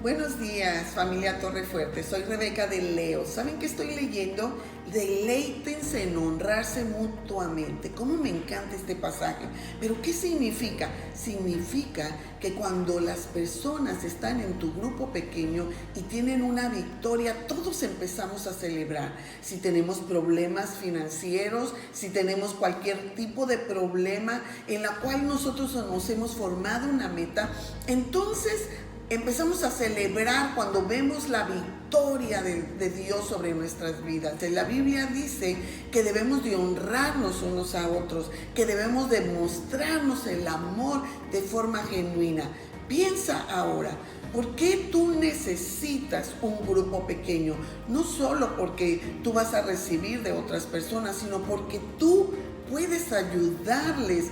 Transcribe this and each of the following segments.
Buenos días, familia Torrefuerte. Soy Rebeca de Leo. ¿Saben qué estoy leyendo? Deleítense en honrarse mutuamente. ¿Cómo me encanta este pasaje? ¿Pero qué significa? Significa que cuando las personas están en tu grupo pequeño y tienen una victoria, todos empezamos a celebrar. Si tenemos problemas financieros, si tenemos cualquier tipo de problema en la cual nosotros nos hemos formado una meta, entonces empezamos a celebrar cuando vemos la victoria de Dios sobre nuestras vidas. La Biblia dice que debemos de honrarnos unos a otros, que debemos de mostrarnos el amor de forma genuina. Piensa ahora, ¿por qué tú necesitas un grupo pequeño? No solo porque tú vas a recibir de otras personas, sino porque tú puedes ayudarles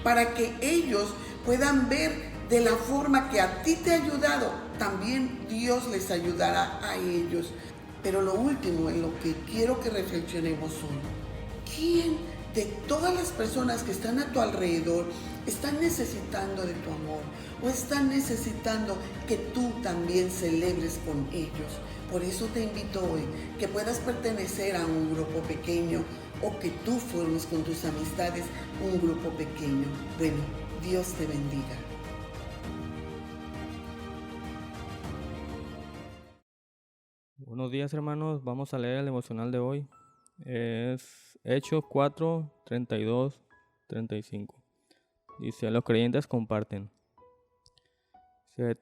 para que ellos puedan ver de la forma que a ti te ha ayudado, también Dios les ayudará a ellos. Pero lo último en lo que quiero que reflexionemos hoy, ¿quién de todas las personas que están a tu alrededor están necesitando de tu amor o están necesitando que tú también celebres con ellos? Por eso te invito hoy que puedas pertenecer a un grupo pequeño o que tú formes con tus amistades un grupo pequeño. Bueno, Dios te bendiga. Buenos días, hermanos. Vamos a leer el devocional de hoy. Es Hechos 4, 32, 35. Dice, los creyentes comparten.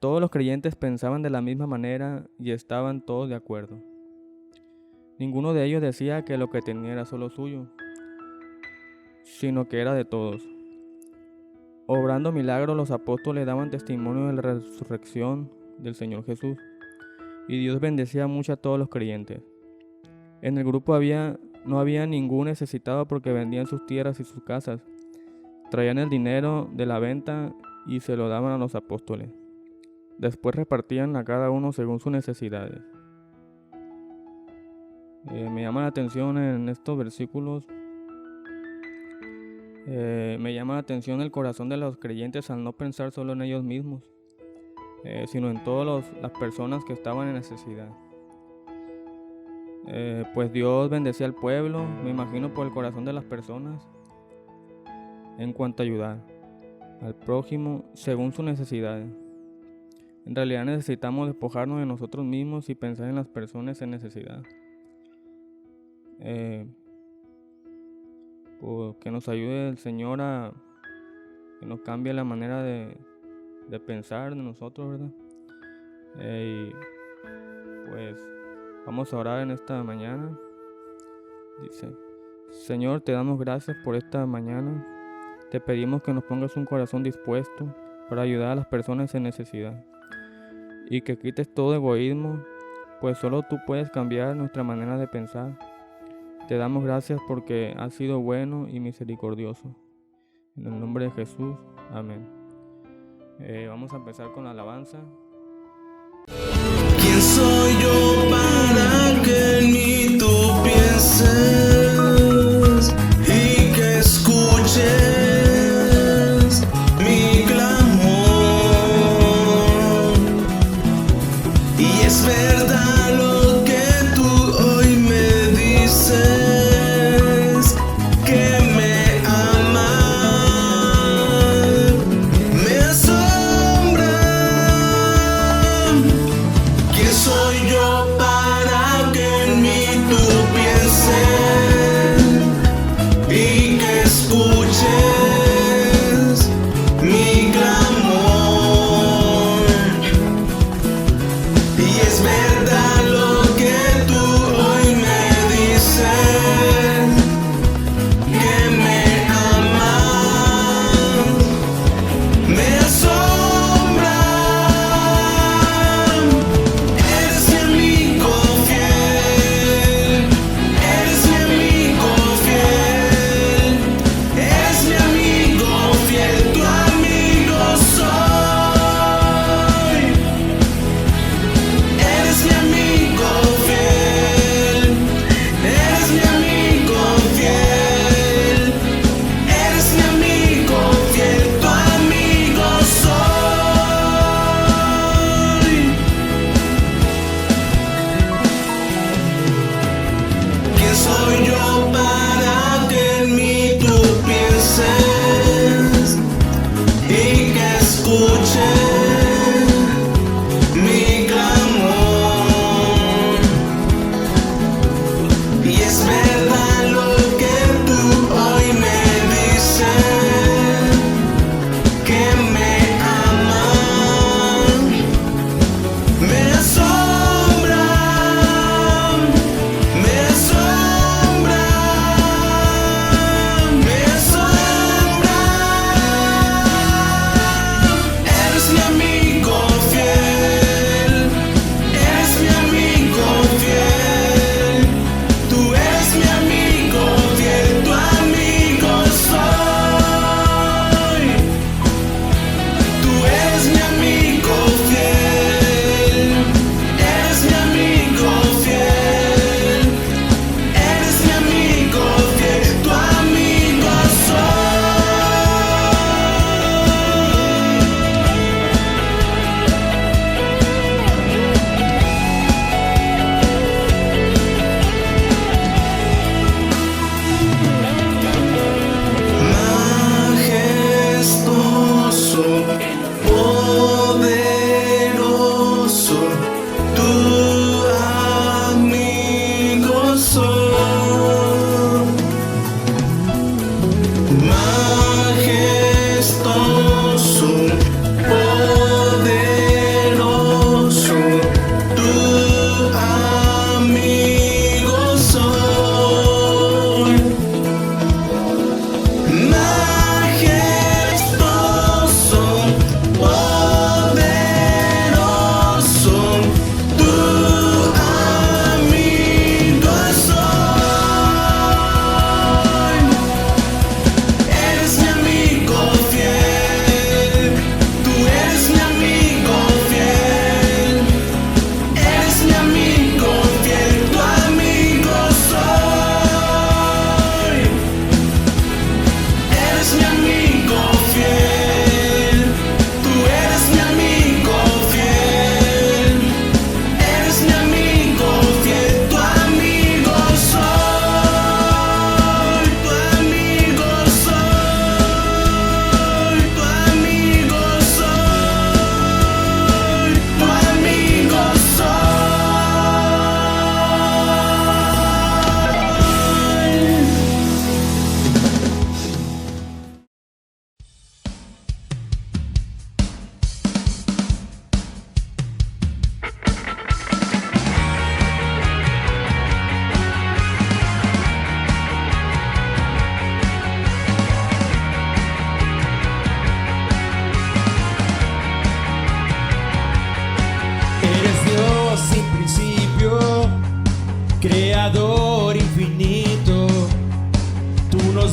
Todos los creyentes pensaban de la misma manera y estaban todos de acuerdo. Ninguno de ellos decía que lo que tenía era solo suyo, sino que era de todos. Obrando milagros, los apóstoles daban testimonio de la resurrección del Señor Jesús. Y Dios bendecía mucho a todos los creyentes. En el grupo no había ningún necesitado porque vendían sus tierras y sus casas. Traían el dinero de la venta y se lo daban a los apóstoles. Después repartían a cada uno según sus necesidades. Me llama la atención en estos versículos. Me llama la atención el corazón de los creyentes al no pensar solo en ellos mismos, sino en todas las personas que estaban en necesidad. Pues Dios bendecía al pueblo, me imagino, por el corazón de las personas en cuanto a ayudar al prójimo según sus necesidades. En realidad necesitamos despojarnos de nosotros mismos y pensar en las personas en necesidad. Que nos ayude el Señor a que nos cambie la manera de pensar de nosotros, ¿verdad? Y pues vamos a orar en esta mañana. Dice, Señor, te damos gracias por esta mañana. Te pedimos que nos pongas un corazón dispuesto para ayudar a las personas en necesidad y que quites todo egoísmo, pues solo tú puedes cambiar nuestra manera de pensar. Te damos gracias porque has sido bueno y misericordioso. En el nombre de Jesús, amén. Vamos a empezar con la alabanza. ¿Quién soy yo para que en mí tú pienses y que escuches mi clamor? Y es verdad lo que tú hoy me dices, que me amas. Me asombra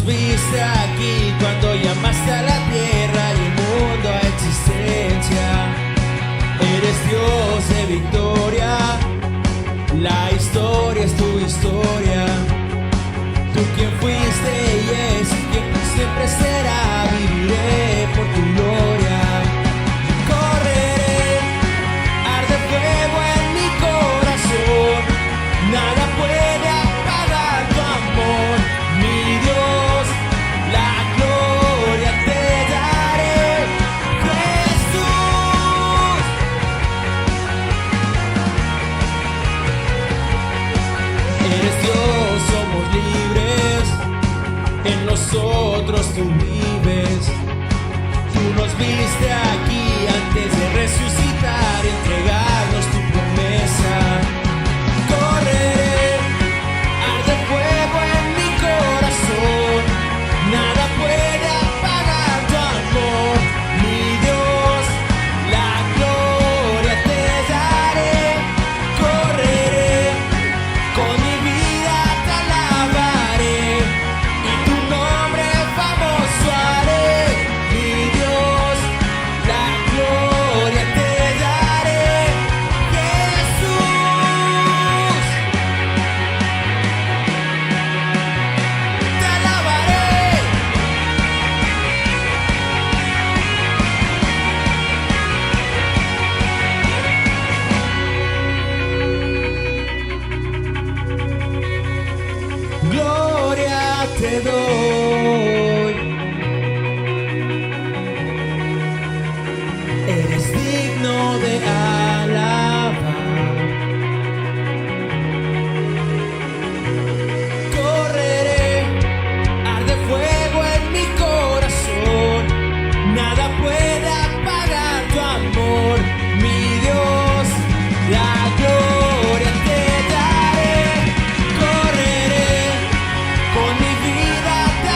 nos viste aquí cuando llamaste a la tierra y el mundo a existencia. Eres Dios de victoria, la historia es tu historia. Tú quien fuiste y es y quien siempre será, viviré por tu gloria. Correré, arde fuego en mi corazón, nada puede apagar tu amor, mi Dios, la gloria te daré, Jesús. Eres Dios, somos libres, en nosotros tú vives. Tú nos viste aquí antes de resucitar, entregarnos tu promesa. Correré, arde fuego en mi corazón, nada puede apagar tu amor, mi Dios, la gloria te daré. Correré, con mi vida te alabaré y tu nombre famoso haré, mi Dios, la gloria te daré, Jesús. Te alabaré. Gloria te doy. Eres digno de alabar. Correré, arde fuego en mi corazón, nada puede apagar tu amor, mi Dios, la gloria te daré. Correré, con mi vida te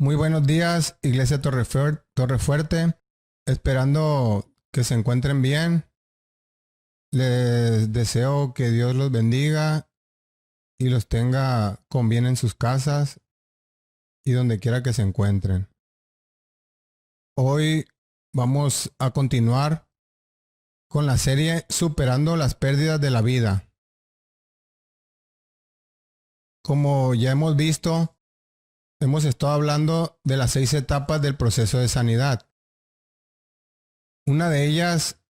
Muy buenos días, Iglesia Torrefuerte. Esperando que se encuentren bien. Les deseo que Dios los bendiga y los tenga con bien en sus casas y donde quiera que se encuentren. Hoy vamos a continuar con la serie Superando las pérdidas de la vida. Como ya hemos visto, hemos estado hablando de las 6 etapas del proceso de sanidad. Una de ellas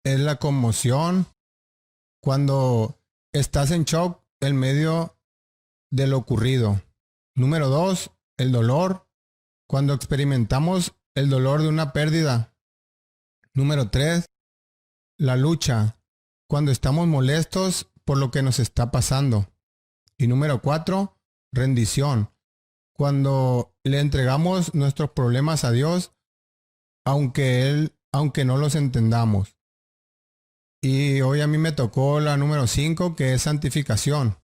es la conmoción, cuando estás en shock en medio de lo ocurrido. Número 2, el dolor, cuando experimentamos el dolor de una pérdida. Número 3, la lucha, cuando estamos molestos por lo que nos está pasando. Y número 4, rendición, cuando le entregamos nuestros problemas a Dios, aunque no los entendamos. Y hoy a mí me tocó la número 5, que es santificación,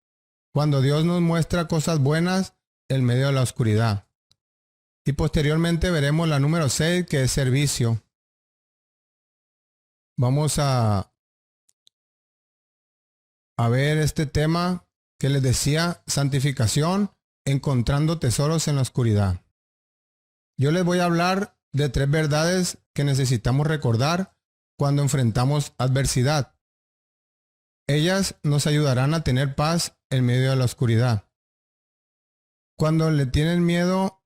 cuando Dios nos muestra cosas buenas en medio de la oscuridad. Y posteriormente veremos la número 6, que es servicio. Vamos a ver este tema que les decía, santificación, encontrando tesoros en la oscuridad. Yo les voy a hablar de 3 verdades que necesitamos recordar cuando enfrentamos adversidad. Ellas nos ayudarán a tener paz en medio de la oscuridad. Cuando le tienen miedo,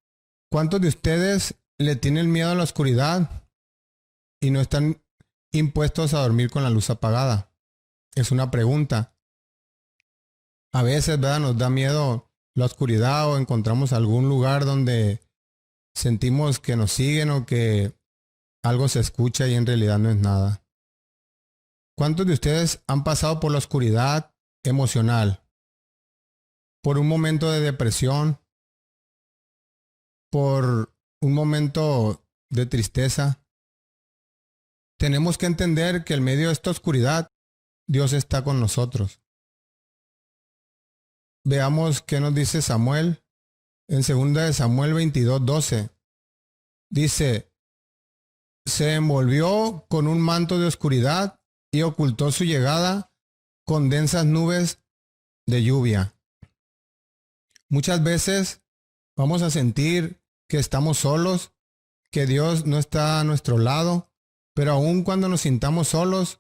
¿cuántos de ustedes le tienen miedo a la oscuridad y no están impuestos a dormir con la luz apagada? Es una pregunta. A veces, ¿verdad?, nos da miedo la oscuridad o encontramos algún lugar donde sentimos que nos siguen o que algo se escucha y en realidad no es nada. ¿Cuántos de ustedes han pasado por la oscuridad emocional? Por un momento de depresión, por un momento de tristeza. Tenemos que entender que en medio de esta oscuridad, Dios está con nosotros. Veamos qué nos dice Samuel en 2 Samuel 22:12. Dice: se envolvió con un manto de oscuridad y ocultó su llegada con densas nubes de lluvia. Muchas veces vamos a sentir que estamos solos, que Dios no está a nuestro lado, pero aun cuando nos sintamos solos,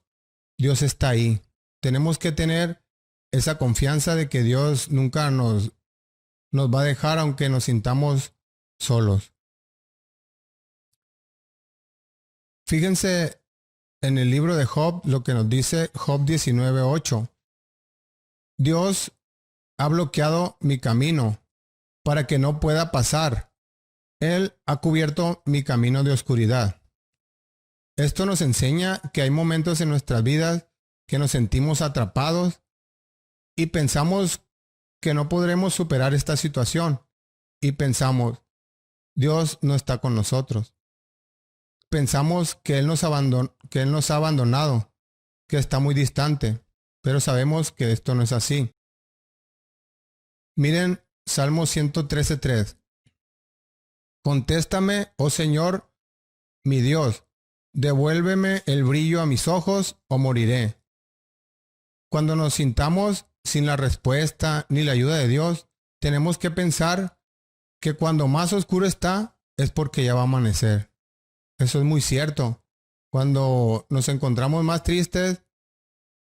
Dios está ahí. Tenemos que tener esa confianza de que Dios nunca nos va a dejar aunque nos sintamos solos. Fíjense en el libro de Job lo que nos dice Job 19:8. Dios ha bloqueado mi camino para que no pueda pasar. Él ha cubierto mi camino de oscuridad. Esto nos enseña que hay momentos en nuestras vidas que nos sentimos atrapados y pensamos que no podremos superar esta situación. Y pensamos, Dios no está con nosotros. Pensamos que Él nos ha abandonado, que está muy distante, pero sabemos que esto no es así. Miren Salmo 113:3. Contéstame, oh Señor, mi Dios, devuélveme el brillo a mis ojos o moriré. Cuando nos sintamos sin la respuesta ni la ayuda de Dios, tenemos que pensar que cuando más oscuro está es porque ya va a amanecer. Eso es muy cierto. Cuando nos encontramos más tristes,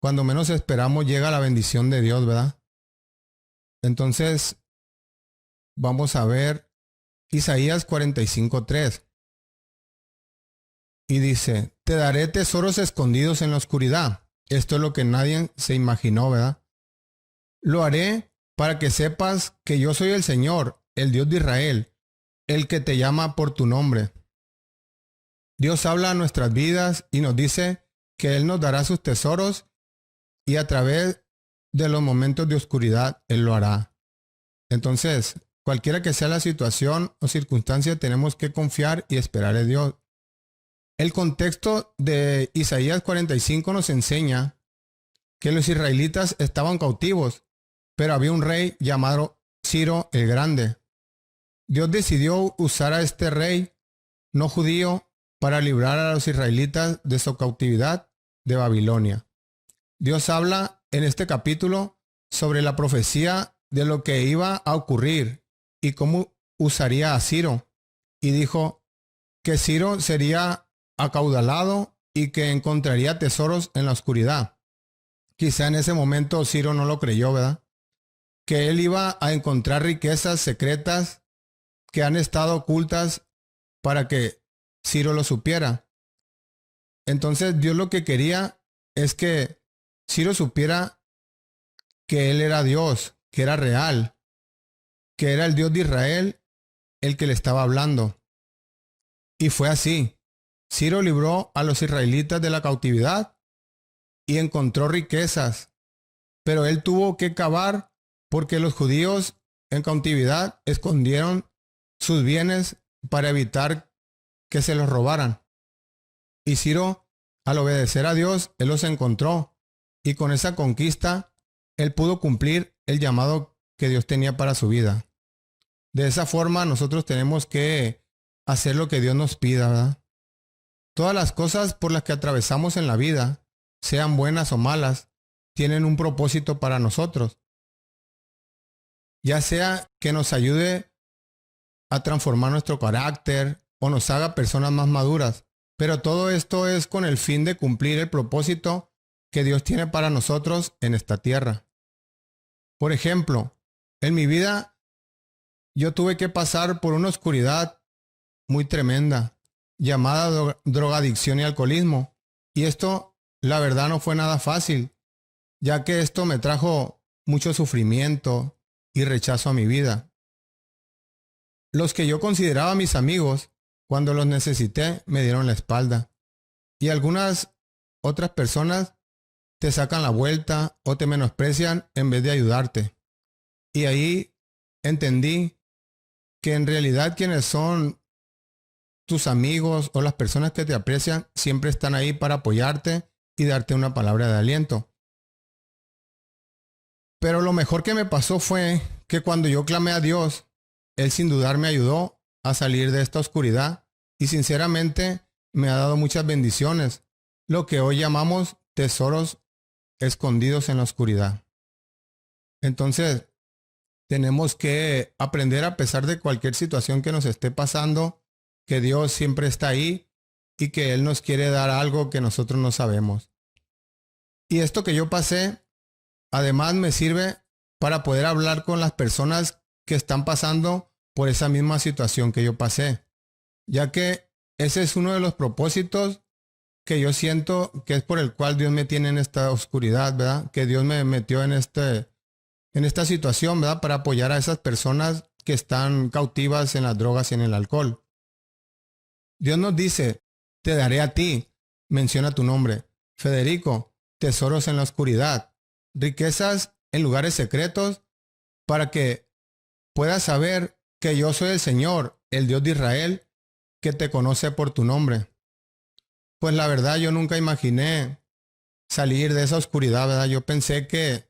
cuando menos esperamos, llega la bendición de Dios, ¿verdad? Entonces, vamos a ver Isaías 45:3. Y dice: te daré tesoros escondidos en la oscuridad. Esto es lo que nadie se imaginó, ¿verdad? Lo haré para que sepas que yo soy el Señor, el Dios de Israel, el que te llama por tu nombre. Dios habla a nuestras vidas y nos dice que Él nos dará sus tesoros y a través de los momentos de oscuridad Él lo hará. Entonces, cualquiera que sea la situación o circunstancia, tenemos que confiar y esperar en Dios. El contexto de Isaías 45 nos enseña que los israelitas estaban cautivos, pero había un rey llamado Ciro el Grande. Dios decidió usar a este rey no judío para librar a los israelitas de su cautividad de Babilonia. Dios habla en este capítulo sobre la profecía de lo que iba a ocurrir y cómo usaría a Ciro. Y dijo que Ciro sería acaudalado y que encontraría tesoros en la oscuridad. Quizá en ese momento Ciro no lo creyó, ¿verdad? Que él iba a encontrar riquezas secretas que han estado ocultas para que Ciro lo supiera. Entonces Dios lo que quería es que Ciro supiera que él era Dios, que era real, que era el Dios de Israel el que le estaba hablando. Y fue así. Ciro libró a los israelitas de la cautividad y encontró riquezas, pero él tuvo que cavar porque los judíos en cautividad escondieron sus bienes para evitar que se los robaran. Y Ciro, al obedecer a Dios, él los encontró, y con esa conquista él pudo cumplir el llamado que Dios tenía para su vida. De esa forma nosotros tenemos que hacer lo que Dios nos pida, ¿verdad? Todas las cosas por las que atravesamos en la vida, sean buenas o malas, tienen un propósito para nosotros. Ya sea que nos ayude a transformar nuestro carácter o nos haga personas más maduras. Pero todo esto es con el fin de cumplir el propósito que Dios tiene para nosotros en esta tierra. Por ejemplo, en mi vida yo tuve que pasar por una oscuridad muy tremenda, llamada drogadicción y alcoholismo. Y esto, la verdad, no fue nada fácil, ya que esto me trajo mucho sufrimiento y rechazo a mi vida. Los que yo consideraba mis amigos, cuando los necesité, me dieron la espalda. Y algunas otras personas te sacan la vuelta o te menosprecian en vez de ayudarte. Y ahí entendí que en realidad quienes son tus amigos o las personas que te aprecian siempre están ahí para apoyarte y darte una palabra de aliento. Pero lo mejor que me pasó fue que cuando yo clamé a Dios, Él sin dudar me ayudó a salir de esta oscuridad y sinceramente me ha dado muchas bendiciones, lo que hoy llamamos tesoros escondidos en la oscuridad. Entonces, tenemos que aprender a pesar de cualquier situación que nos esté pasando, que Dios siempre está ahí y que Él nos quiere dar algo que nosotros no sabemos. Y esto que yo pasé, además me sirve para poder hablar con las personas que están pasando por esa misma situación que yo pasé, ya que ese es uno de los propósitos que yo siento que es por el cual Dios me tiene en esta oscuridad, ¿verdad? Que Dios me metió en esta situación, ¿verdad? Para apoyar a esas personas que están cautivas en las drogas y en el alcohol. Dios nos dice, te daré a ti, menciona tu nombre, Federico, tesoros en la oscuridad, riquezas en lugares secretos, para que puedas saber que yo soy el Señor, el Dios de Israel, que te conoce por tu nombre. Pues la verdad yo nunca imaginé salir de esa oscuridad, ¿verdad? Yo pensé que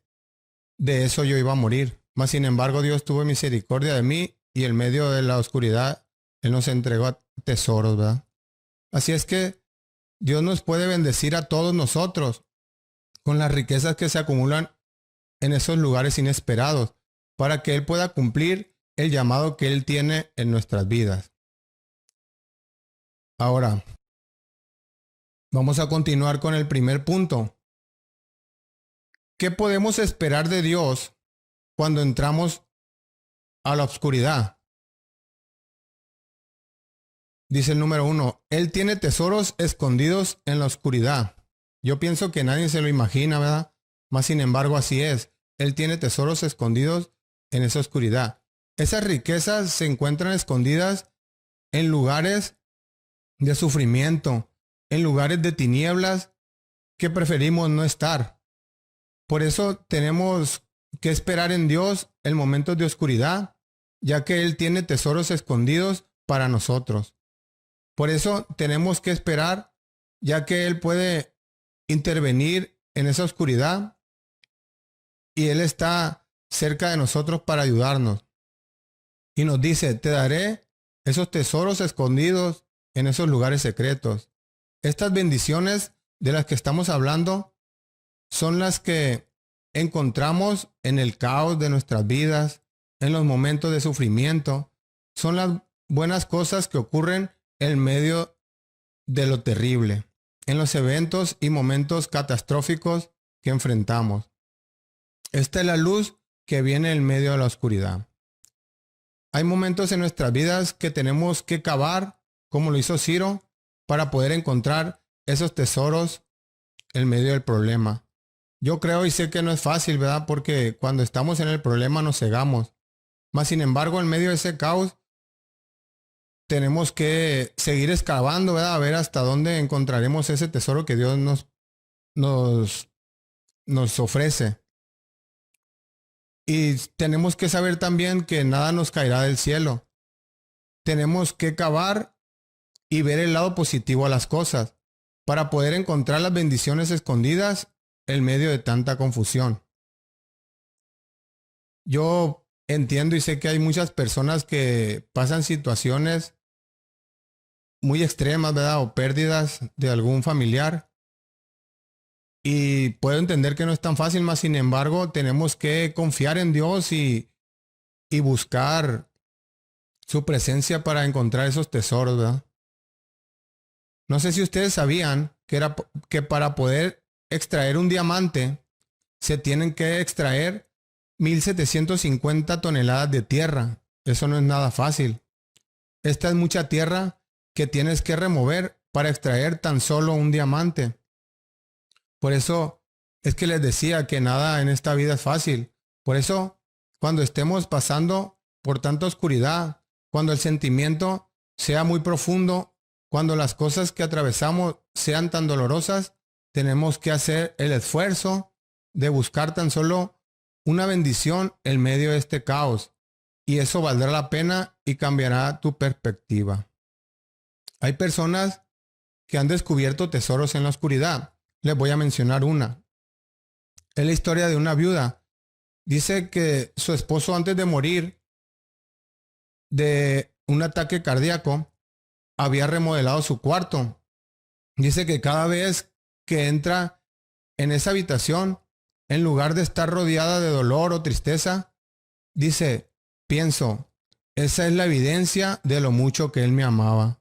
de eso yo iba a morir. Mas sin embargo Dios tuvo misericordia de mí y en medio de la oscuridad Él nos entregó tesoros, ¿verdad? Así es que Dios nos puede bendecir a todos nosotros con las riquezas que se acumulan en esos lugares inesperados para que Él pueda cumplir el llamado que Él tiene en nuestras vidas. Ahora, vamos a continuar con el primer punto. ¿Qué podemos esperar de Dios cuando entramos a la oscuridad? Dice el número 1, Él tiene tesoros escondidos en la oscuridad. Yo pienso que nadie se lo imagina, ¿verdad? Mas sin embargo así es. Él tiene tesoros escondidos en esa oscuridad. Esas riquezas se encuentran escondidas en lugares de sufrimiento, en lugares de tinieblas que preferimos no estar. Por eso tenemos que esperar en Dios en momentos de oscuridad, ya que Él tiene tesoros escondidos para nosotros. Por eso tenemos que esperar, ya que Él puede intervenir en esa oscuridad y Él está cerca de nosotros para ayudarnos. Y nos dice, te daré esos tesoros escondidos en esos lugares secretos. Estas bendiciones de las que estamos hablando son las que encontramos en el caos de nuestras vidas, en los momentos de sufrimiento. Son las buenas cosas que ocurren en medio de lo terrible, en los eventos y momentos catastróficos que enfrentamos. Esta es la luz que viene en medio de la oscuridad. Hay momentos en nuestras vidas que tenemos que cavar, como lo hizo Ciro, para poder encontrar esos tesoros en medio del problema. Yo creo y sé que no es fácil, ¿verdad? Porque cuando estamos en el problema nos cegamos. Mas, sin embargo, en medio de ese caos, tenemos que seguir excavando, ¿verdad? A ver hasta dónde encontraremos ese tesoro que Dios nos ofrece. Y tenemos que saber también que nada nos caerá del cielo. Tenemos que cavar y ver el lado positivo a las cosas para poder encontrar las bendiciones escondidas en medio de tanta confusión. Yo entiendo y sé que hay muchas personas que pasan situaciones muy extremas, ¿verdad? O pérdidas de algún familiar. Y puedo entender que no es tan fácil, mas sin embargo tenemos que confiar en Dios y buscar su presencia para encontrar esos tesoros, ¿verdad? No sé si ustedes sabían que para poder extraer un diamante se tienen que extraer 1,750 toneladas de tierra. Eso no es nada fácil. Esta es mucha tierra que tienes que remover para extraer tan solo un diamante. Por eso es que les decía que nada en esta vida es fácil. Por eso, cuando estemos pasando por tanta oscuridad, cuando el sentimiento sea muy profundo, cuando las cosas que atravesamos sean tan dolorosas, tenemos que hacer el esfuerzo de buscar tan solo una bendición en medio de este caos. Y eso valdrá la pena y cambiará tu perspectiva. Hay personas que han descubierto tesoros en la oscuridad. Les voy a mencionar una. Es la historia de una viuda. Dice que su esposo, antes de morir de un ataque cardíaco, había remodelado su cuarto. Dice que cada vez que entra en esa habitación, en lugar de estar rodeada de dolor o tristeza, dice, pienso, esa es la evidencia de lo mucho que él me amaba.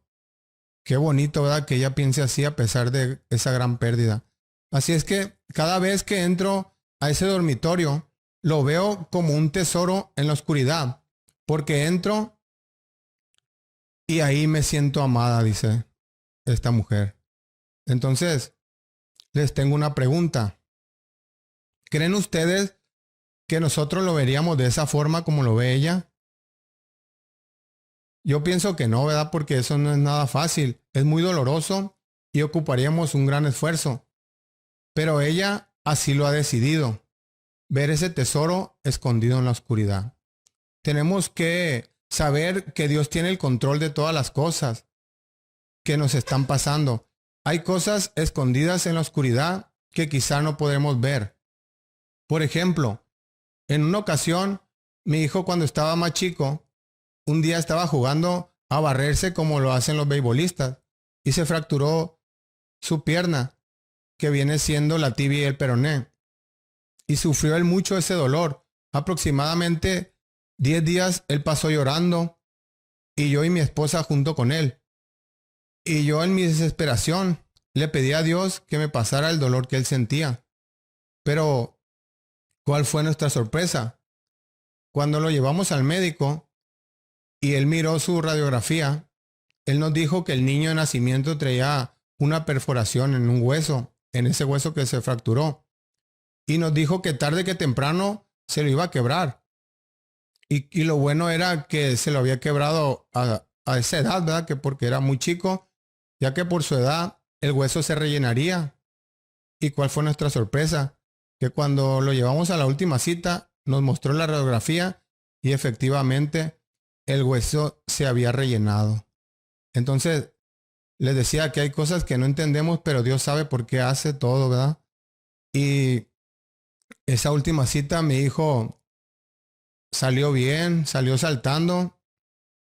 Qué bonito, ¿verdad? Que ella piense así a pesar de esa gran pérdida. Así es que cada vez que entro a ese dormitorio, lo veo como un tesoro en la oscuridad, porque entro y ahí me siento amada, dice esta mujer. Entonces, les tengo una pregunta. ¿Creen ustedes que nosotros lo veríamos de esa forma como lo ve ella? Yo pienso que no, ¿verdad? Porque eso no es nada fácil. Es muy doloroso y ocuparíamos un gran esfuerzo. Pero ella así lo ha decidido. Ver ese tesoro escondido en la oscuridad. Tenemos que saber que Dios tiene el control de todas las cosas que nos están pasando. Hay cosas escondidas en la oscuridad que quizá no podemos ver. Por ejemplo, en una ocasión, mi hijo cuando estaba más chico, un día estaba jugando a barrerse como lo hacen los beisbolistas y se fracturó su pierna, que viene siendo la tibia y el peroné. Y sufrió él mucho ese dolor. Aproximadamente 10 días él pasó llorando y yo y mi esposa junto con él. Y yo en mi desesperación le pedí a Dios que me pasara el dolor que él sentía. Pero, ¿cuál fue nuestra sorpresa? Cuando lo llevamos al médico y él miró su radiografía, él nos dijo que el niño de nacimiento traía una perforación en un hueso, en ese hueso que se fracturó. Y nos dijo que tarde que temprano se lo iba a quebrar. Y lo bueno era que se lo había quebrado a esa edad, ¿verdad? Que porque era muy chico, ya que por su edad el hueso se rellenaría. ¿Y cuál fue nuestra sorpresa? Que cuando lo llevamos a la última cita, nos mostró la radiografía y efectivamente el hueso se había rellenado. Entonces, les decía que hay cosas que no entendemos, pero Dios sabe por qué hace todo, ¿verdad? Y esa última cita mi hijo salió bien, salió saltando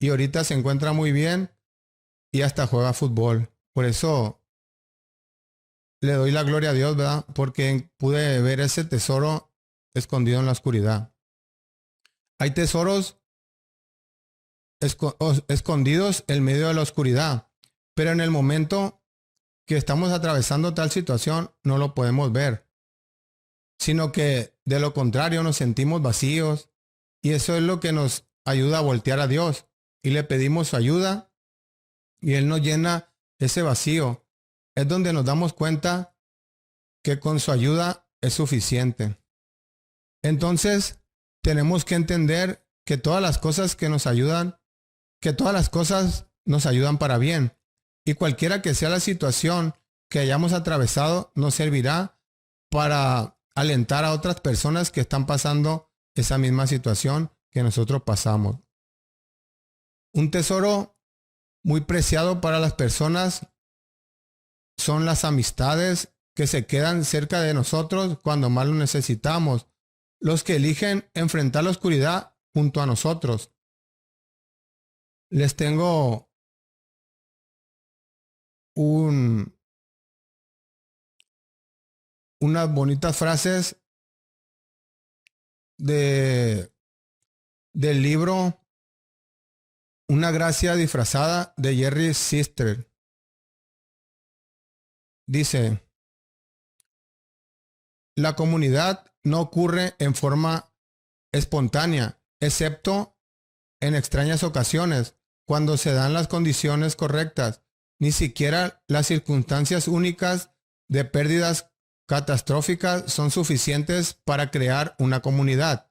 y ahorita se encuentra muy bien y hasta juega fútbol. Por eso le doy la gloria a Dios, ¿verdad? Porque pude ver ese tesoro escondido en la oscuridad. Hay tesoros escondidos en medio de la oscuridad, pero en el momento que estamos atravesando tal situación no lo podemos ver, sino que de lo contrario nos sentimos vacíos, y eso es lo que nos ayuda a voltear a Dios y le pedimos su ayuda y Él nos llena ese vacío. Es donde nos damos cuenta que con su ayuda es suficiente. Entonces tenemos que entender que todas las cosas nos ayudan para bien, y cualquiera que sea la situación que hayamos atravesado nos servirá para alentar a otras personas que están pasando esa misma situación que nosotros pasamos. Un tesoro muy preciado para las personas son las amistades que se quedan cerca de nosotros cuando más lo necesitamos, los que eligen enfrentar la oscuridad junto a nosotros. Les tengo unas bonitas frases del libro Una gracia disfrazada de Jerry Sister. Dice: la comunidad no ocurre en forma espontánea, excepto en extrañas ocasiones, cuando se dan las condiciones correctas. Ni siquiera las circunstancias únicas de pérdidas catastróficas son suficientes para crear una comunidad.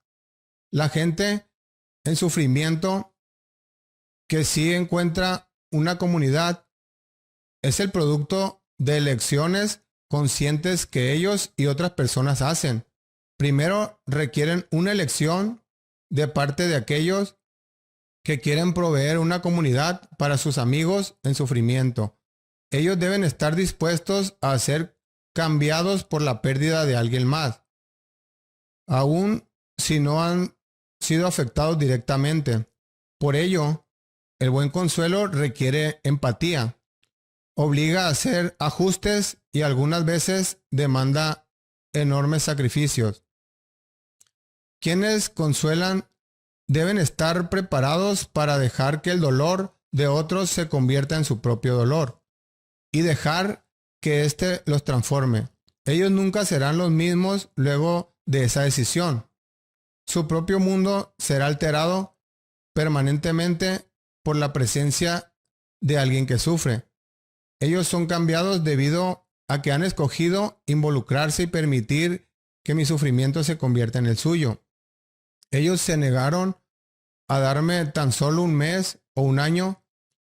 La gente en sufrimiento que sí encuentra una comunidad es el producto de elecciones conscientes que ellos y otras personas hacen. Primero requieren una elección de parte de aquellos que quieren proveer una comunidad para sus amigos en sufrimiento. Ellos deben estar dispuestos a ser cambiados por la pérdida de alguien más, aun si no han sido afectados directamente. Por ello, el buen consuelo requiere empatía, obliga a hacer ajustes y algunas veces demanda enormes sacrificios. Quienes consuelan deben estar preparados para dejar que el dolor de otros se convierta en su propio dolor y dejar que éste los transforme. Ellos nunca serán los mismos luego de esa decisión. Su propio mundo será alterado permanentemente por la presencia de alguien que sufre. Ellos son cambiados debido a que han escogido involucrarse y permitir que mi sufrimiento se convierta en el suyo. Ellos se negaron a darme tan solo un mes o un año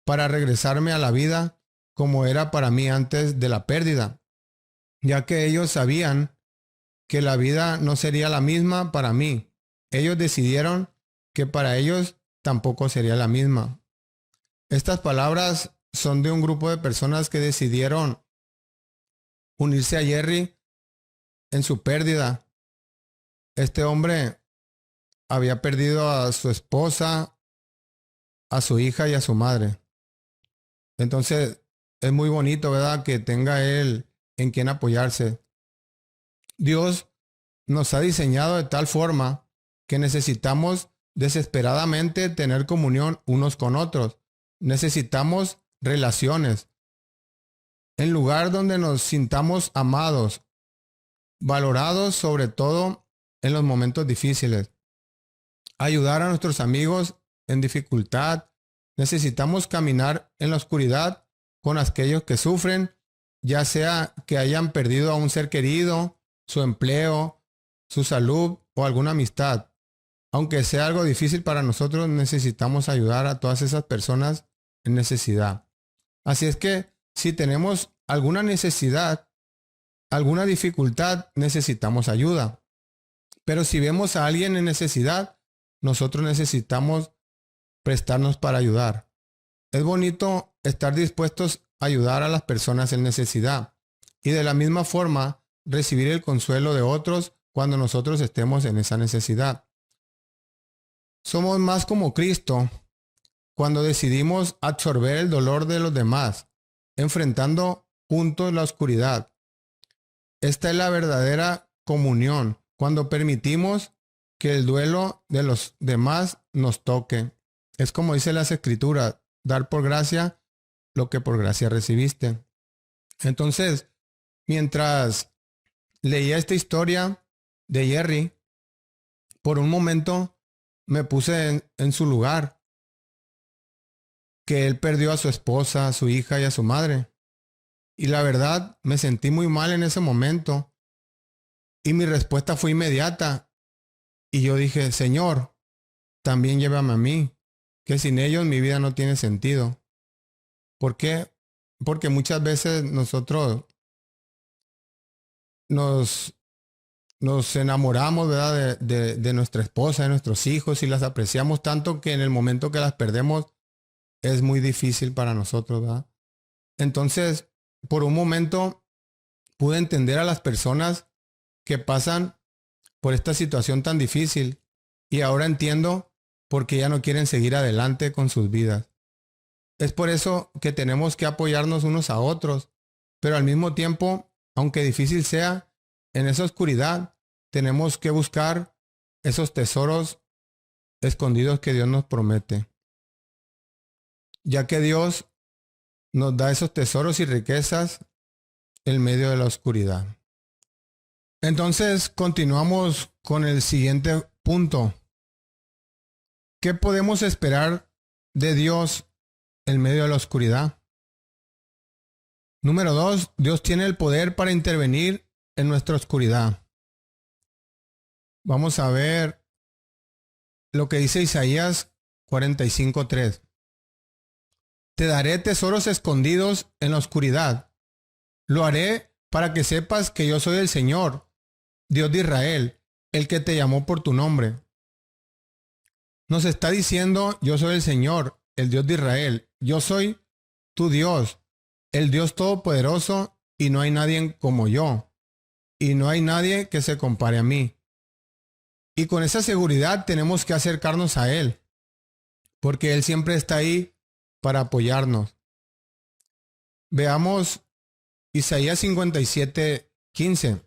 para regresarme a la vida como era para mí antes de la pérdida, ya que ellos sabían que la vida no sería la misma para mí. Ellos decidieron que para ellos tampoco sería la misma. Estas palabras son de un grupo de personas que decidieron unirse a Jerry en su pérdida. Este hombre había perdido a su esposa, a su hija y a su madre. Entonces es muy bonito, ¿verdad?, que tenga él en quien apoyarse. Dios nos ha diseñado de tal forma que necesitamos desesperadamente tener comunión unos con otros. Necesitamos relaciones. En lugar donde nos sintamos amados, valorados, sobre todo en los momentos difíciles. Ayudar a nuestros amigos en dificultad. Necesitamos caminar en la oscuridad con aquellos que sufren, ya sea que hayan perdido a un ser querido, su empleo, su salud o alguna amistad. Aunque sea algo difícil para nosotros, necesitamos ayudar a todas esas personas en necesidad. Así es que si tenemos alguna necesidad, alguna dificultad, necesitamos ayuda. Pero si vemos a alguien en necesidad, nosotros necesitamos prestarnos para ayudar. Es bonito estar dispuestos a ayudar a las personas en necesidad y de la misma forma recibir el consuelo de otros cuando nosotros estemos en esa necesidad. Somos más como Cristo cuando decidimos absorber el dolor de los demás, enfrentando juntos la oscuridad. Esta es la verdadera comunión, cuando permitimos que el duelo de los demás nos toque. Es como dice las Escrituras, dar por gracia lo que por gracia recibiste. Entonces, mientras leía esta historia de Jerry, por un momento me puse en su lugar, que él perdió a su esposa, a su hija y a su madre. Y la verdad, me sentí muy mal en ese momento. Y mi respuesta fue inmediata. Y yo dije, Señor, también llévame a mí, que sin ellos mi vida no tiene sentido. ¿Por qué? Porque muchas veces nosotros nos enamoramos, ¿verdad?, de nuestra esposa, de nuestros hijos, y las apreciamos tanto que en el momento que las perdemos es muy difícil para nosotros, ¿verdad? Entonces, por un momento pude entender a las personas que pasan por esta situación tan difícil, y ahora entiendo por qué ya no quieren seguir adelante con sus vidas. Es por eso que tenemos que apoyarnos unos a otros, pero al mismo tiempo, aunque difícil sea, en esa oscuridad tenemos que buscar esos tesoros escondidos que Dios nos promete, ya que Dios nos da esos tesoros y riquezas en medio de la oscuridad. Entonces, continuamos con el siguiente punto. ¿Qué podemos esperar de Dios en medio de la oscuridad? Número 2, Dios tiene el poder para intervenir en nuestra oscuridad. Vamos a ver lo que dice Isaías 45:3. Te daré tesoros escondidos en la oscuridad. Lo haré para que sepas que yo soy el Señor, Dios de Israel, el que te llamó por tu nombre. Nos está diciendo, yo soy el Señor, el Dios de Israel. Yo soy tu Dios, el Dios todopoderoso, y no hay nadie como yo. Y no hay nadie que se compare a mí. Y con esa seguridad tenemos que acercarnos a Él, porque Él siempre está ahí para apoyarnos. Veamos Isaías 57:15.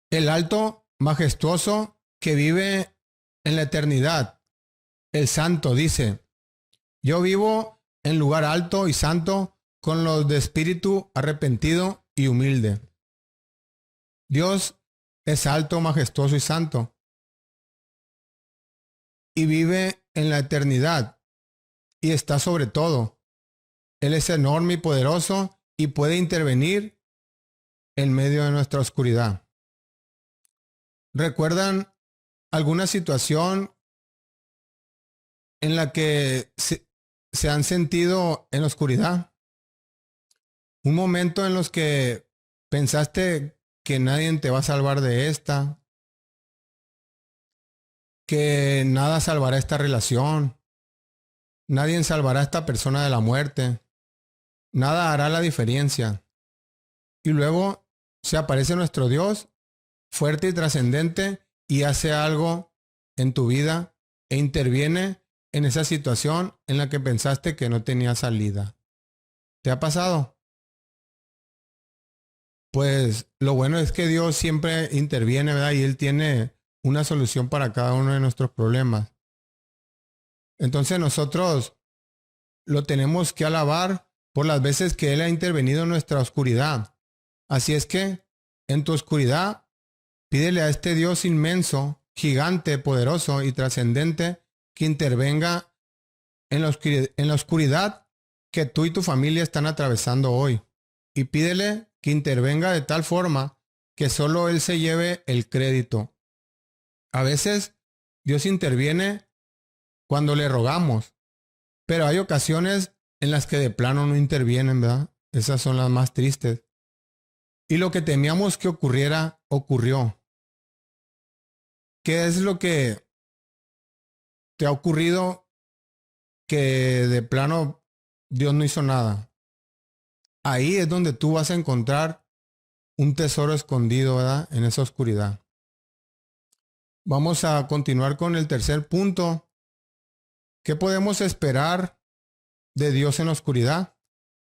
El alto, majestuoso, que vive en la eternidad, el santo, dice, yo vivo en lugar alto y santo con los de espíritu arrepentido y humilde. Dios es alto, majestuoso y santo, y vive en la eternidad, y está sobre todo. Él es enorme y poderoso, y puede intervenir en medio de nuestra oscuridad. ¿Recuerdan alguna situación en la que se han sentido en la oscuridad? Un momento en los que pensaste que nadie te va a salvar de esta, que nada salvará esta relación, nadie salvará a esta persona de la muerte, nada hará la diferencia. Y luego se aparece nuestro Dios, fuerte y trascendente, y hace algo en tu vida e interviene en esa situación en la que pensaste que no tenía salida. ¿Te ha pasado? Pues lo bueno es que Dios siempre interviene, ¿verdad? Y Él tiene una solución para cada uno de nuestros problemas. Entonces nosotros lo tenemos que alabar por las veces que Él ha intervenido en nuestra oscuridad. Así es que en tu oscuridad, pídele a este Dios inmenso, gigante, poderoso y trascendente que intervenga en la oscuridad que tú y tu familia están atravesando hoy. Y pídele que intervenga de tal forma que solo Él se lleve el crédito. A veces Dios interviene cuando le rogamos, pero hay ocasiones en las que de plano no intervienen, ¿verdad? Esas son las más tristes. Y lo que temíamos que ocurriera, ocurrió. ¿Qué es lo que te ha ocurrido que de plano Dios no hizo nada? Ahí es donde tú vas a encontrar un tesoro escondido, ¿verdad? En esa oscuridad. Vamos a continuar con el tercer punto. ¿qué podemos esperar de Dios en la oscuridad?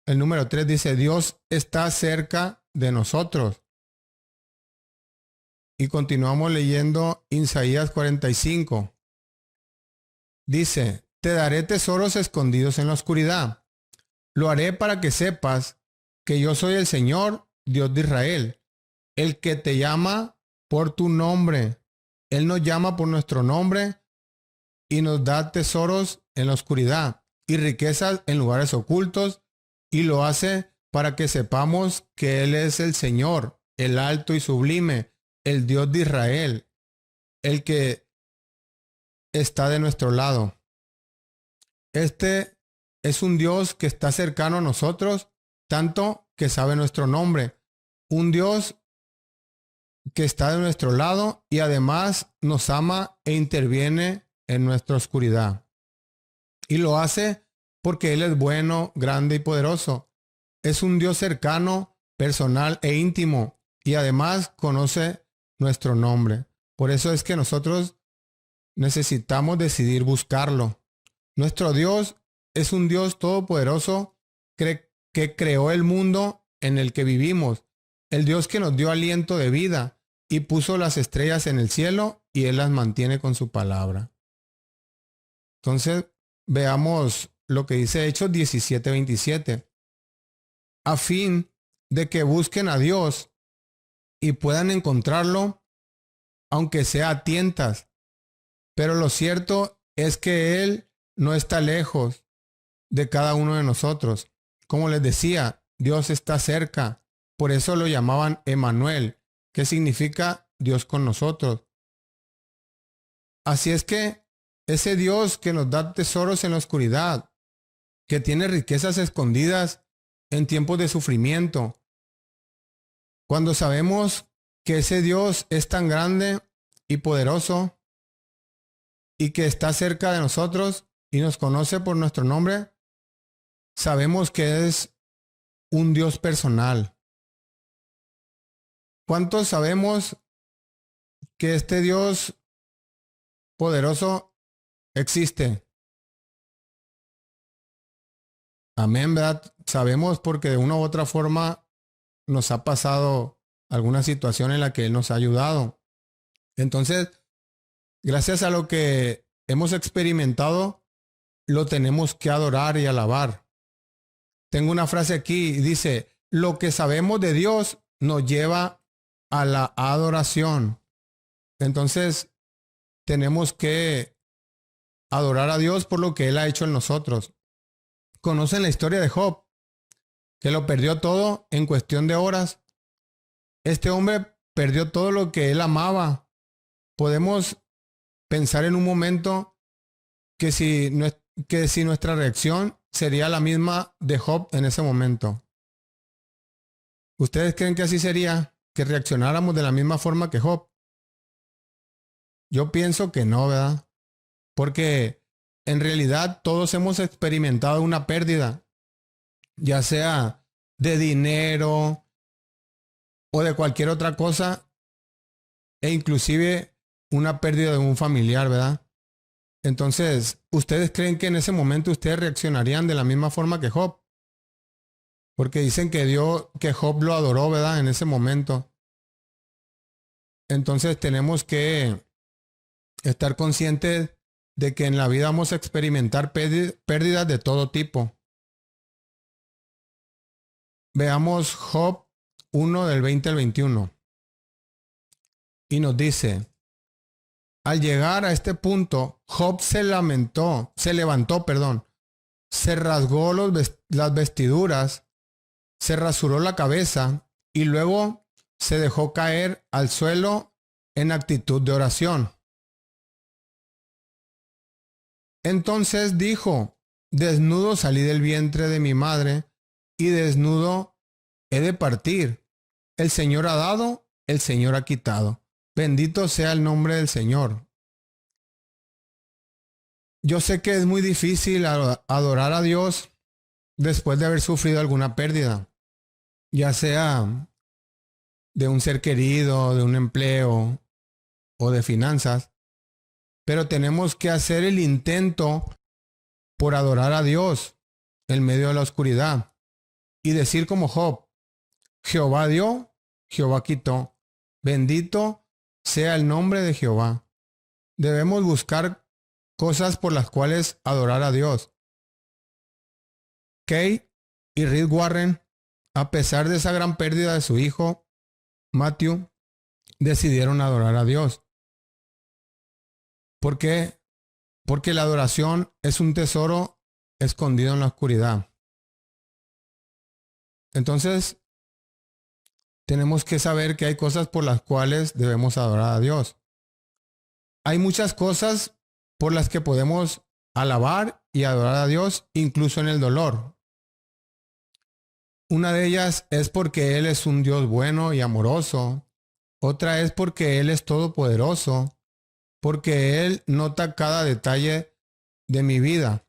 El número 3 dice, Dios está cerca de nosotros. Y continuamos leyendo Isaías 45. Dice, te daré tesoros escondidos en la oscuridad. Lo haré para que sepas que yo soy el Señor, Dios de Israel, el que te llama por tu nombre. Él nos llama por nuestro nombre y nos da tesoros en la oscuridad y riquezas en lugares ocultos, y lo hace para que sepamos que Él es el Señor, el alto y sublime, el Dios de Israel, el que está de nuestro lado. Este es un Dios que está cercano a nosotros, tanto que sabe nuestro nombre. Un Dios que está de nuestro lado y además nos ama e interviene en nuestra oscuridad. Y lo hace porque Él es bueno, grande y poderoso. Es un Dios cercano, personal e íntimo, y además conoce nuestro nombre. Por eso es que nosotros necesitamos decidir buscarlo. Nuestro Dios es un Dios todopoderoso que creó el mundo en el que vivimos. El Dios que nos dio aliento de vida y puso las estrellas en el cielo y Él las mantiene con su palabra. Entonces, veamos lo que dice Hechos 17:27. A fin de que busquen a Dios y puedan encontrarlo, aunque sea a tientas. Pero lo cierto es que Él no está lejos de cada uno de nosotros. Como les decía, Dios está cerca. Por eso lo llamaban Emmanuel, que significa Dios con nosotros. Así es que ese Dios que nos da tesoros en la oscuridad, que tiene riquezas escondidas en tiempos de sufrimiento. Cuando sabemos que ese Dios es tan grande y poderoso y que está cerca de nosotros y nos conoce por nuestro nombre, sabemos que es un Dios personal. ¿Cuántos sabemos que este Dios poderoso existe? Amén, ¿verdad? Sabemos porque de una u otra forma nos ha pasado alguna situación en la que Él nos ha ayudado. Entonces, gracias a lo que hemos experimentado, lo tenemos que adorar y alabar. Tengo una frase aquí, dice, lo que sabemos de Dios nos lleva a la adoración. Entonces, tenemos que adorar a Dios por lo que Él ha hecho en nosotros. ¿Conocen la historia de Job? Que lo perdió todo en cuestión de horas. Este hombre perdió todo lo que él amaba. Podemos pensar en un momento que si nuestra reacción sería la misma de Job en ese momento. ¿Ustedes creen que así sería? ¿Que reaccionáramos de la misma forma que Job? Yo pienso que no, ¿verdad? Porque en realidad todos hemos experimentado una pérdida, ya sea de dinero o de cualquier otra cosa, e inclusive una pérdida de un familiar, ¿verdad? Entonces, ¿ustedes creen que en ese momento ustedes reaccionarían de la misma forma que Job? Porque dicen que Job lo adoró, ¿verdad? En ese momento. Entonces tenemos que estar conscientes de que en la vida vamos a experimentar pérdidas de todo tipo. Veamos Job 1 del 20 al 21. Y nos dice, al llegar a este punto, Job se levantó, se rasgó las vestiduras, se rasuró la cabeza y luego se dejó caer al suelo en actitud de oración. Entonces dijo, desnudo salí del vientre de mi madre y desnudo he de partir. El Señor ha dado, el Señor ha quitado. Bendito sea el nombre del Señor. Yo sé que es muy difícil adorar a Dios después de haber sufrido alguna pérdida, ya sea de un ser querido, de un empleo o de finanzas. Pero tenemos que hacer el intento por adorar a Dios en medio de la oscuridad y decir como Job: Jehová dio, Jehová quitó. Bendito sea el nombre de Jehová. Debemos buscar cosas por las cuales adorar a Dios. Kay y Reed Warren, a pesar de esa gran pérdida de su hijo, Matthew, decidieron adorar a Dios. ¿Por qué? Porque la adoración es un tesoro escondido en la oscuridad. Entonces, tenemos que saber que hay cosas por las cuales debemos adorar a Dios. Hay muchas cosas por las que podemos alabar y adorar a Dios, incluso en el dolor. Una de ellas es porque Él es un Dios bueno y amoroso. Otra es porque Él es todopoderoso, porque Él nota cada detalle de mi vida.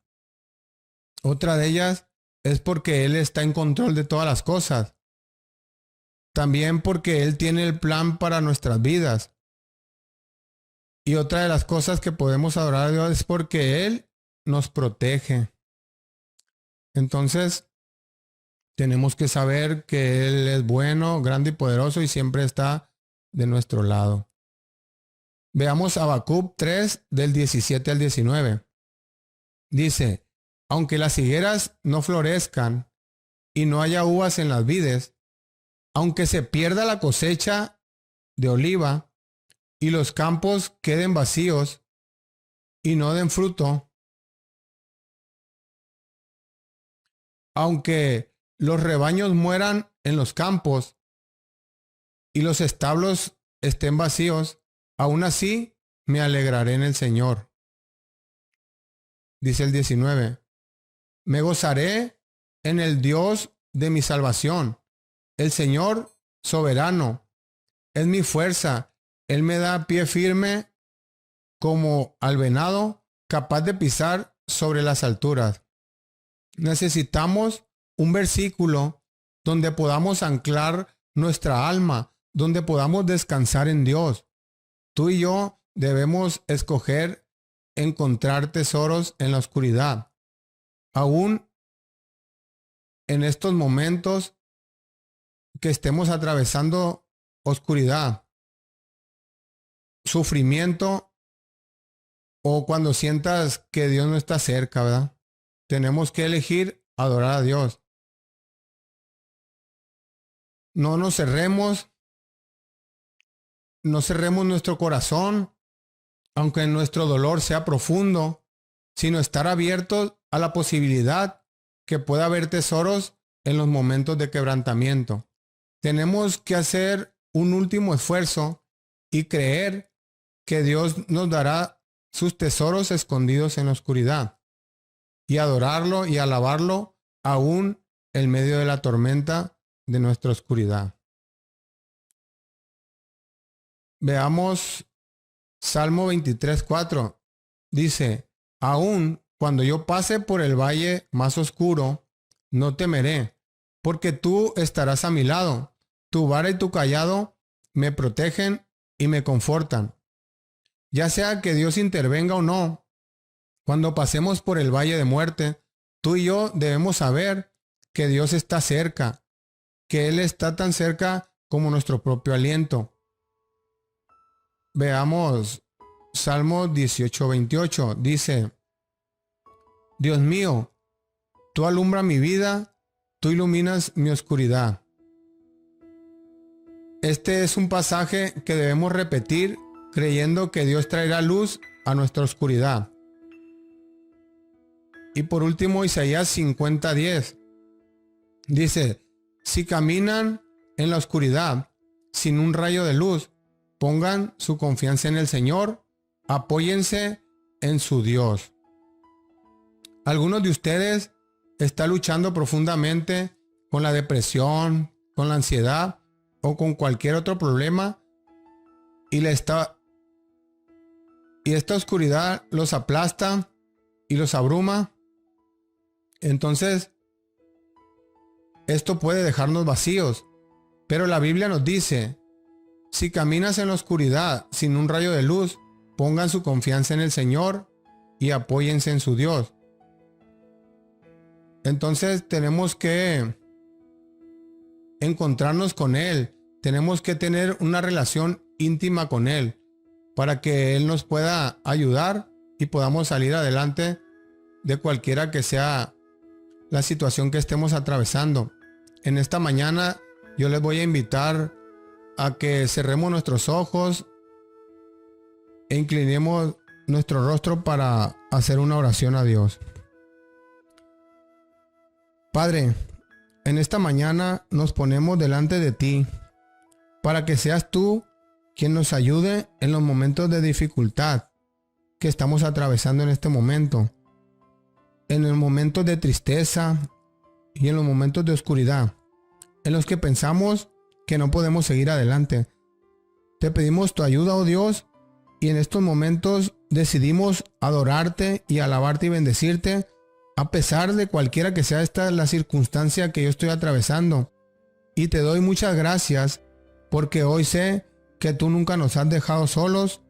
Otra de ellas es porque Él está en control de todas las cosas. También porque Él tiene el plan para nuestras vidas. Y otra de las cosas que podemos adorar a Dios es porque Él nos protege. Entonces, tenemos que saber que Él es bueno, grande y poderoso y siempre está de nuestro lado. Veamos Habacuc 3 del 17 al 19. Dice: aunque las higueras no florezcan y no haya uvas en las vides, aunque se pierda la cosecha de oliva y los campos queden vacíos y no den fruto, aunque los rebaños mueran en los campos y los establos estén vacíos, aún así me alegraré en el Señor. Dice el 19: me gozaré en el Dios de mi salvación. El Señor soberano es mi fuerza. Él me da pie firme como al venado, capaz de pisar sobre las alturas. Necesitamos un versículo donde podamos anclar nuestra alma, donde podamos descansar en Dios. Tú y yo debemos escoger encontrar tesoros en la oscuridad. Aún en estos momentos que estemos atravesando oscuridad, sufrimiento, o cuando sientas que Dios no está cerca, ¿verdad? Tenemos que elegir adorar a Dios. No cerremos nuestro corazón, aunque nuestro dolor sea profundo, sino estar abiertos a la posibilidad que pueda haber tesoros en los momentos de quebrantamiento. Tenemos que hacer un último esfuerzo y creer que Dios nos dará sus tesoros escondidos en la oscuridad y adorarlo y alabarlo aún en medio de la tormenta de nuestra oscuridad. Veamos Salmo 23:4. Dice: aún cuando yo pase por el valle más oscuro, no temeré, porque tú estarás a mi lado. Tu vara y tu cayado me protegen y me confortan. Ya sea que Dios intervenga o no, cuando pasemos por el valle de muerte, tú y yo debemos saber que Dios está cerca, que Él está tan cerca como nuestro propio aliento. Veamos Salmo 18:28. Dice: Dios mío, tú alumbras mi vida, tú iluminas mi oscuridad. Este es un pasaje que debemos repetir creyendo que Dios traerá luz a nuestra oscuridad. Y por último, Isaías 50:10. Dice: si caminan en la oscuridad, sin un rayo de luz, pongan su confianza en el Señor, apóyense en su Dios. Algunos de ustedes están luchando profundamente con la depresión, con la ansiedad o con cualquier otro problema y esta oscuridad los aplasta y los abruma. Entonces, esto puede dejarnos vacíos, pero la Biblia nos dice: si caminas en la oscuridad sin un rayo de luz, pongan su confianza en el Señor y apóyense en su Dios. Entonces tenemos que encontrarnos con Él. Tenemos que tener una relación íntima con Él para que Él nos pueda ayudar y podamos salir adelante de cualquiera que sea la situación que estemos atravesando. En esta mañana yo les voy a invitar a que cerremos nuestros ojos e inclinemos nuestro rostro para hacer una oración a Dios. Padre, en esta mañana nos ponemos delante de ti para que seas tú quien nos ayude en los momentos de dificultad que estamos atravesando en este momento, en los momentos de tristeza y en los momentos de oscuridad, en los que pensamos que no podemos seguir adelante. Te pedimos tu ayuda, oh Dios, y en estos momentos decidimos adorarte y alabarte y bendecirte a pesar de cualquiera que sea esta la circunstancia que yo estoy atravesando. Y te doy muchas gracias porque hoy sé que tú nunca nos has dejado solos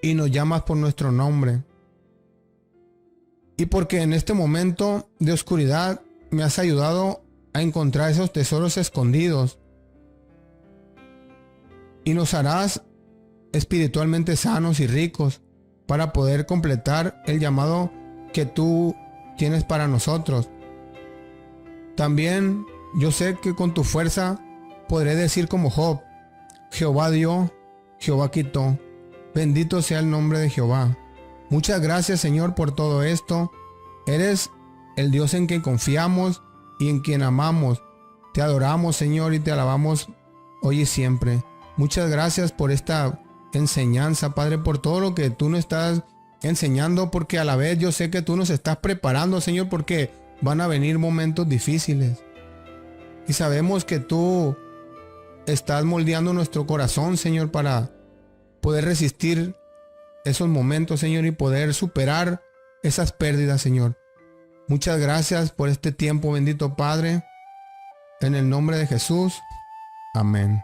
y nos llamas por nuestro nombre. Y porque en este momento de oscuridad me has ayudado a encontrar esos tesoros escondidos. Y nos harás espiritualmente sanos y ricos para poder completar el llamado que tú tienes para nosotros. También yo sé que con tu fuerza podré decir como Job: Jehová dio, Jehová quitó. Bendito sea el nombre de Jehová. Muchas gracias, Señor, por todo esto. Eres el Dios en quien confiamos y en quien amamos. Te adoramos, Señor, y te alabamos hoy y siempre. Muchas gracias por esta enseñanza, Padre, por todo lo que tú nos estás enseñando, porque a la vez yo sé que tú nos estás preparando, Señor, porque van a venir momentos difíciles. Y sabemos que tú estás moldeando nuestro corazón, Señor, para poder resistir esos momentos, Señor, y poder superar esas pérdidas, Señor. Muchas gracias por este tiempo, bendito Padre. En el nombre de Jesús. Amén.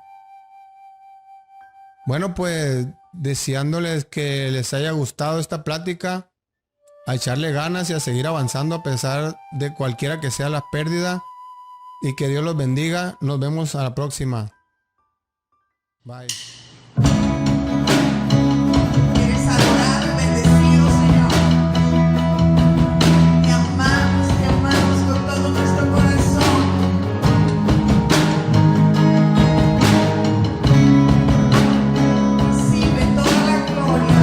Bueno, pues deseándoles que les haya gustado esta plática, a echarle ganas y a seguir avanzando a pesar de cualquiera que sea la pérdida, y que Dios los bendiga. Nos vemos a la próxima. Bye. ¿Quieres adorar y bendecido, Señor? Te amamos con todo nuestro corazón. Recibe toda la gloria.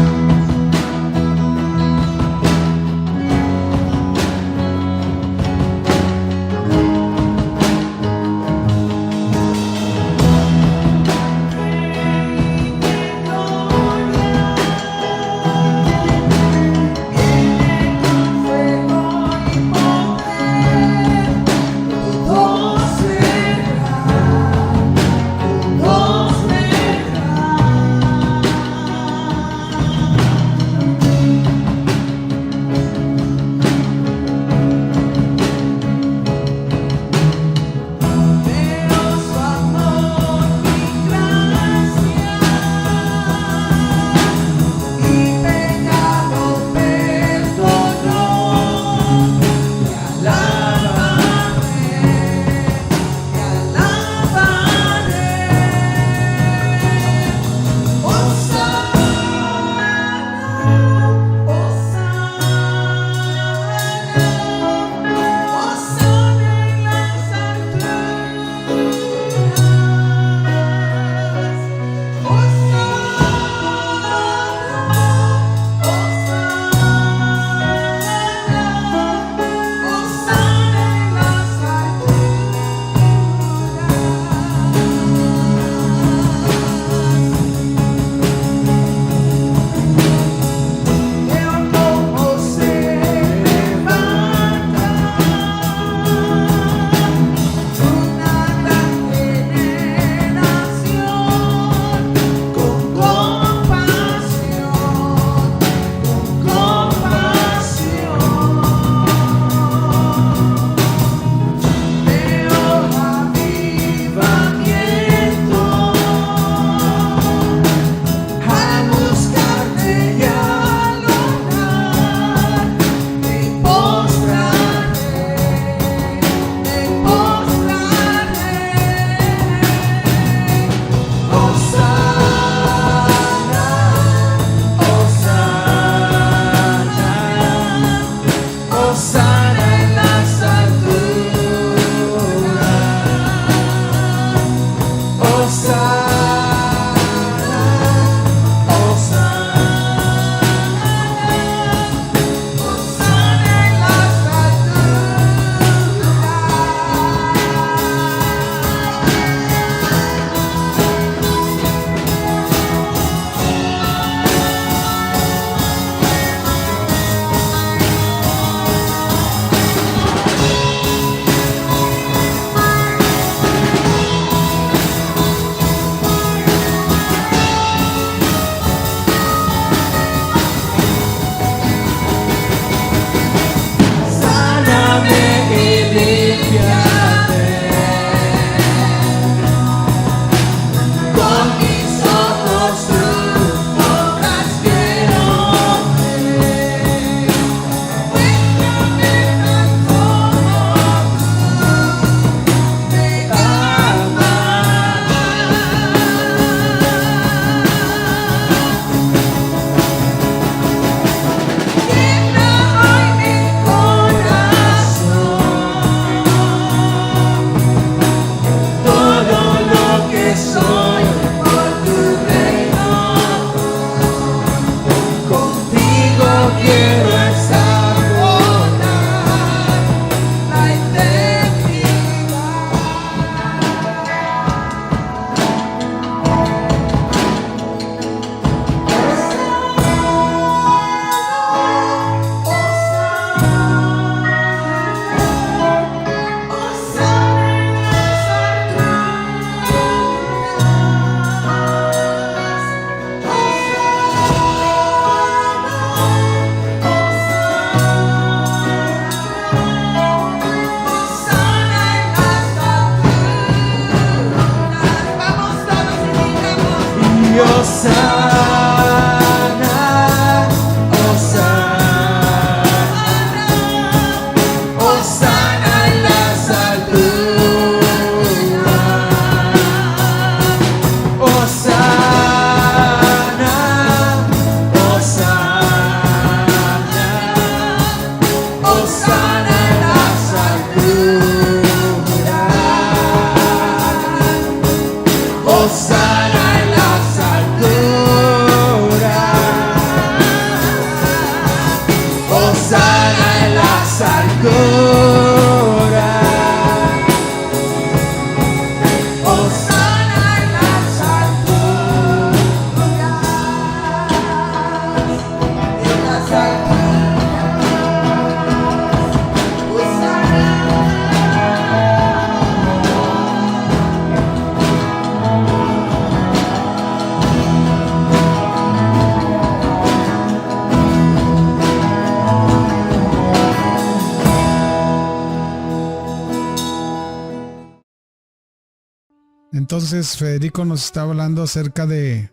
Entonces Federico nos está hablando acerca de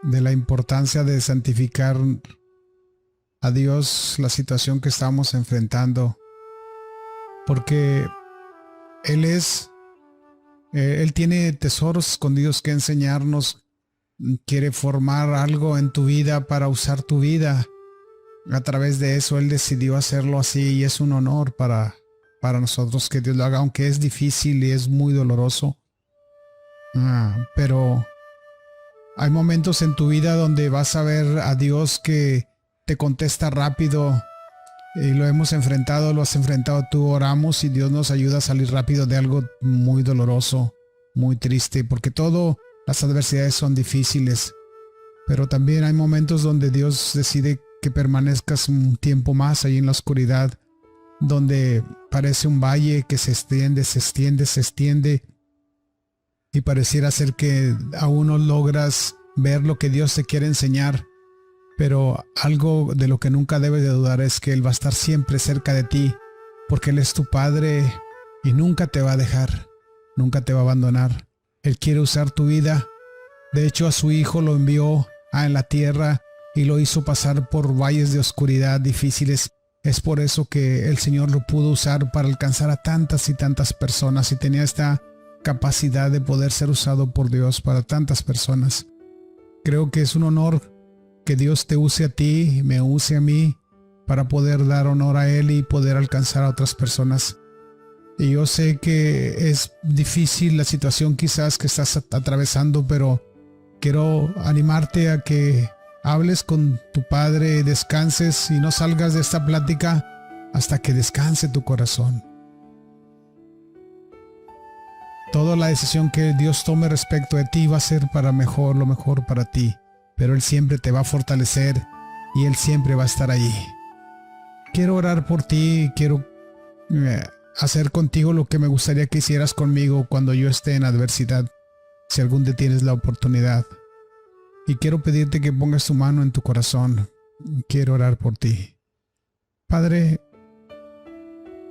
la importancia de santificar a Dios, la situación que estamos enfrentando, porque Él tiene tesoros escondidos que enseñarnos, quiere formar algo en tu vida para usar tu vida. A través de eso Él decidió hacerlo así y es un honor para nosotros que Dios lo haga, aunque es difícil y es muy doloroso. Pero hay momentos en tu vida donde vas a ver a Dios que te contesta rápido y lo has enfrentado tú, oramos y Dios nos ayuda a salir rápido de algo muy doloroso, muy triste, porque todas las adversidades son difíciles, pero también hay momentos donde Dios decide que permanezcas un tiempo más ahí en la oscuridad, donde parece un valle que se extiende y pareciera ser que aún no logras ver lo que Dios te quiere enseñar, pero algo de lo que nunca debes de dudar es que Él va a estar siempre cerca de ti, porque Él es tu Padre y nunca te va a dejar, nunca te va a abandonar. Él quiere usar tu vida. De hecho, a su Hijo lo envió en la tierra y lo hizo pasar por valles de oscuridad difíciles. Es por eso que el Señor lo pudo usar para alcanzar a tantas y tantas personas y tenía esta capacidad de poder ser usado por Dios para tantas personas. Creo que es un honor que Dios te use a ti, me use a mí, para poder dar honor a Él y poder alcanzar a otras personas. Y yo sé que es difícil la situación quizás que estás atravesando, pero quiero animarte a que hables con tu Padre, descanses y no salgas de esta plática hasta que descanse tu corazón. Toda la decisión que Dios tome respecto de ti va a ser para lo mejor para ti, pero Él siempre te va a fortalecer y Él siempre va a estar allí. Quiero orar por ti, quiero hacer contigo lo que me gustaría que hicieras conmigo cuando yo esté en adversidad, si algún día tienes la oportunidad. Y quiero pedirte que pongas tu mano en tu corazón. Quiero orar por ti. Padre,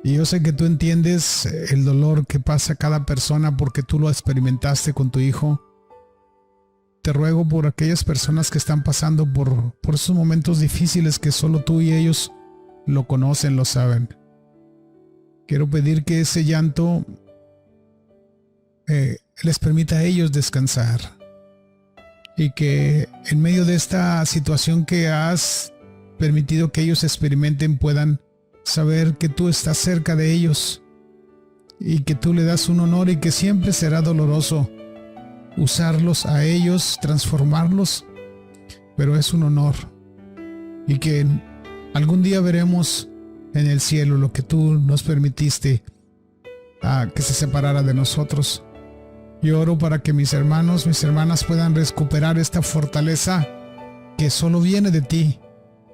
y yo sé que tú entiendes el dolor que pasa cada persona porque tú lo experimentaste con tu Hijo. Te ruego por aquellas personas que están pasando por esos momentos difíciles que solo tú y ellos lo conocen, lo saben. Quiero pedir que ese llanto les permita a ellos descansar y que en medio de esta situación que has permitido que ellos experimenten puedan saber que tú estás cerca de ellos y que tú le das un honor y que siempre será doloroso usarlos a ellos, transformarlos, pero es un honor y que algún día veremos en el cielo lo que tú nos permitiste que se separara de nosotros. Yo oro para que mis hermanos, mis hermanas puedan recuperar esta fortaleza que solo viene de ti.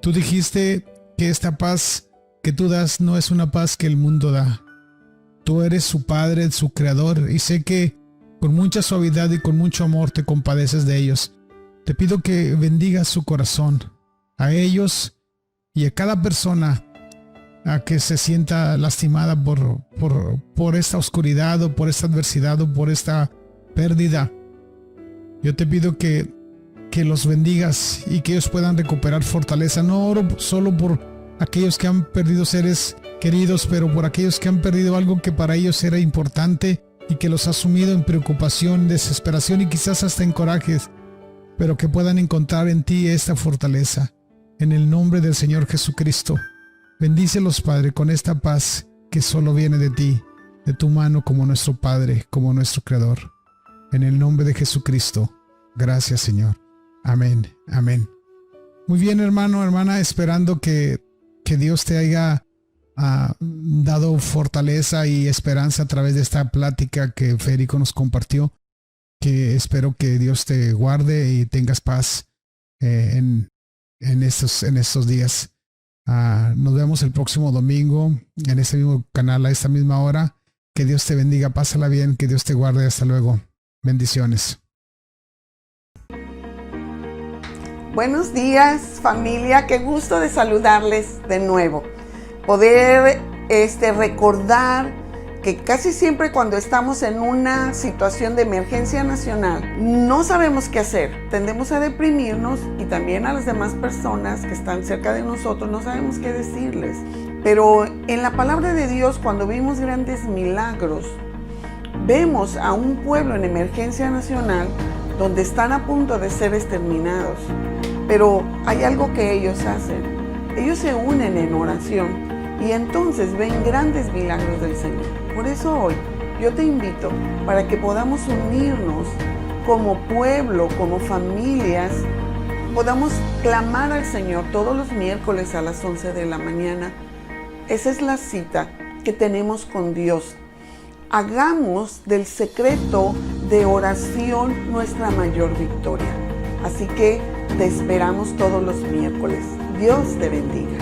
Tú dijiste que esta paz que tú das no es una paz que el mundo da. Tú eres su Padre, su Creador, y sé que con mucha suavidad y con mucho amor te compadeces de ellos. Te pido que bendigas su corazón, a ellos y a cada persona a que se sienta lastimada por esta oscuridad o por esta adversidad o por esta pérdida. Yo te pido que los bendigas y que ellos puedan recuperar fortaleza. No oro solo por aquellos que han perdido seres queridos, pero por aquellos que han perdido algo que para ellos era importante y que los ha sumido en preocupación, desesperación y quizás hasta en corajes, pero que puedan encontrar en ti esta fortaleza. En el nombre del Señor Jesucristo, bendícelos, Padre, con esta paz que solo viene de ti, de tu mano como nuestro Padre, como nuestro Creador. En el nombre de Jesucristo, gracias, Señor. Amén, amén. Muy bien, hermano, hermana, esperando que Dios te haya dado fortaleza y esperanza a través de esta plática que Federico nos compartió, que espero que Dios te guarde y tengas paz en estos días. Nos vemos el próximo domingo en este mismo canal a esta misma hora. Que Dios te bendiga, pásala bien, que Dios te guarde. Hasta luego. Bendiciones. Buenos días, familia. Qué gusto de saludarles de nuevo. Poder recordar que casi siempre cuando estamos en una situación de emergencia nacional no sabemos qué hacer, tendemos a deprimirnos y también a las demás personas que están cerca de nosotros no sabemos qué decirles. Pero en la palabra de Dios, cuando vimos grandes milagros, vemos a un pueblo en emergencia nacional donde están a punto de ser exterminados. Pero hay algo que ellos hacen. Ellos se unen en oración y entonces ven grandes milagros del Señor. Por eso hoy yo te invito para que podamos unirnos como pueblo, como familias, podamos clamar al Señor todos los miércoles a las 11 de la mañana. Esa es la cita que tenemos con Dios. Hagamos del secreto de oración nuestra mayor victoria. Así que te esperamos todos los miércoles. Dios te bendiga.